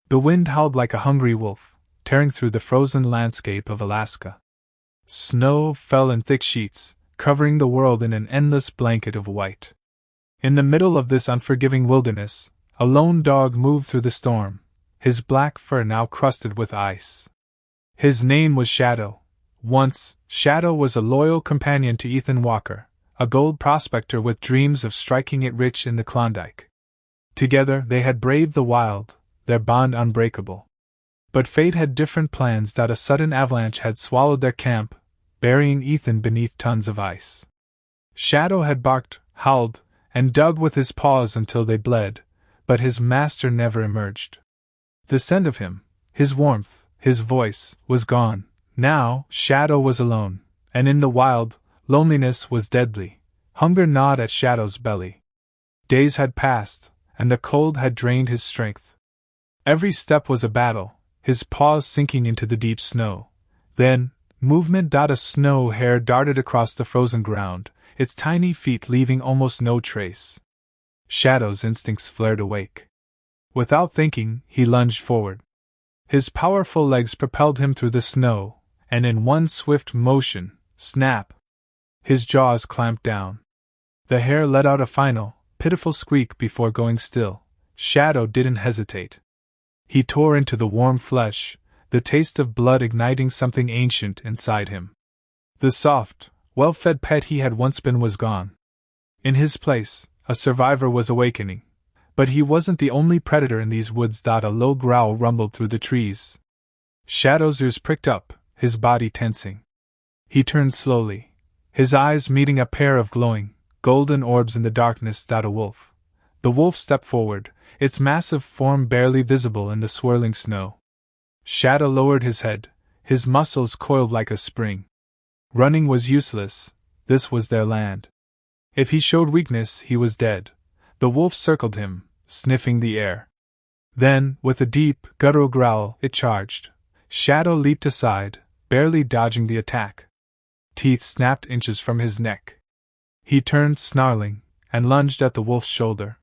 The wind howled like a hungry wolf, tearing through the frozen landscape of Alaska. Snow fell in thick sheets, covering the world in an endless blanket of white. In the middle of this unforgiving wilderness, a lone dog moved through the storm, his black fur now crusted with ice. His name was Shadow. Once, Shadow was a loyal companion to Ethan Walker, a gold prospector with dreams of striking it rich in the Klondike. Together they had braved the wild, their bond unbreakable. But fate had different plans. That a sudden avalanche had swallowed their camp, burying Ethan beneath tons of ice. Shadow had barked, howled, and dug with his paws until they bled, but his master never emerged. The scent of him, his warmth, his voice, was gone. Now, Shadow was alone, and in the wild, loneliness was deadly. Hunger gnawed at Shadow's belly. Days had passed, and the cold had drained his strength. Every step was a battle, his paws sinking into the deep snow. Then, movement. A snow hare darted across the frozen ground, its tiny feet leaving almost no trace. Shadow's instincts flared awake. Without thinking, he lunged forward. His powerful legs propelled him through the snow, and in one swift motion, snap! His jaws clamped down. The hare let out a final, pitiful squeak before going still. Shadow didn't hesitate. He tore into the warm flesh, the taste of blood igniting something ancient inside him. The soft, well-fed pet he had once been was gone. In his place, a survivor was awakening. But he wasn't the only predator in these woods. A low growl rumbled through the trees. Shadow's ears pricked up, his body tensing. He turned slowly, his eyes meeting a pair of glowing, golden orbs in the darkness. A wolf. The wolf stepped forward, its massive form barely visible in the swirling snow. Shadow lowered his head, his muscles coiled like a spring. Running was useless, this was their land. If he showed weakness, he was dead. The wolf circled him, sniffing the air. Then, with a deep, guttural growl, it charged. Shadow leaped aside, barely dodging the attack. Teeth snapped inches from his neck. He turned, snarling, and lunged at the wolf's shoulder.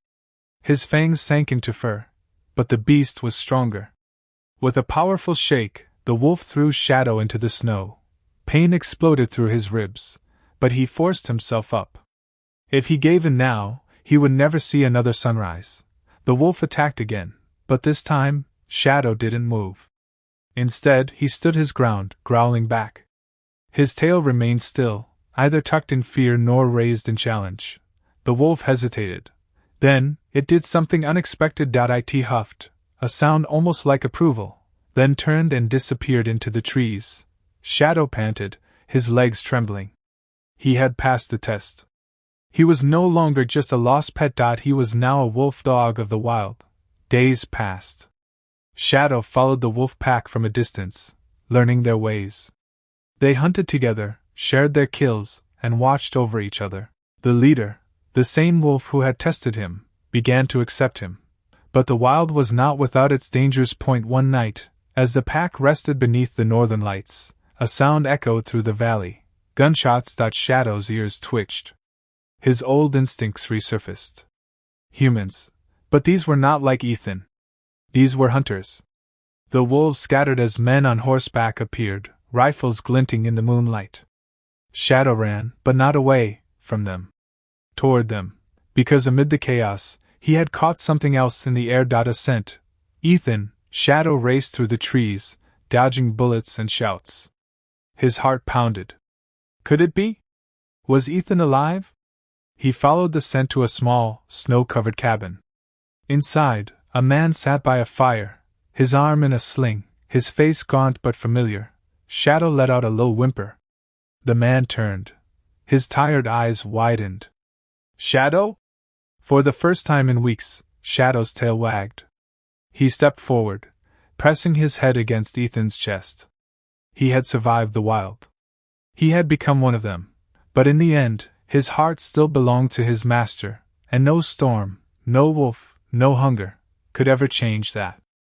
His fangs sank into fur, but the beast was stronger. With a powerful shake, the wolf threw Shadow into the snow. Pain exploded through his ribs, but he forced himself up. If he gave in now, he would never see another sunrise. The wolf attacked again, but this time, Shadow didn't move. Instead, he stood his ground, growling back. His tail remained still, neither tucked in fear nor raised in challenge. The wolf hesitated. Then, it did something unexpected. It huffed, a sound almost like approval, then turned and disappeared into the trees. Shadow panted, his legs trembling. He had passed the test. He was no longer just a lost pet. He was now a wolf dog of the wild. Days passed. Shadow followed the wolf pack from a distance, learning their ways. They hunted together, shared their kills, and watched over each other. The leader, the same wolf who had tested him, began to accept him. But the wild was not without its dangers. One night, as the pack rested beneath the northern lights, a sound echoed through the valley. Gunshots. Shadow's ears twitched. His old instincts resurfaced. Humans. But these were not like Ethan. These were hunters. The wolves scattered as men on horseback appeared, rifles glinting in the moonlight. Shadow ran, but not away from them. Toward them, because amid the chaos, he had caught something else in the air. A scent. Ethan. Shadow raced through the trees, dodging bullets and shouts. His heart pounded. Could it be? Was Ethan alive? He followed the scent to a small, snow-covered cabin. Inside, a man sat by a fire, his arm in a sling, his face gaunt but familiar. Shadow let out a low whimper. The man turned. His tired eyes widened. Shadow? For the first time in weeks, Shadow's tail wagged. He stepped forward, pressing his head against Ethan's chest. He had survived the wild. He had become one of them, but in the end, his heart still belonged to his master, and no storm, no wolf, no hunger, could ever change that.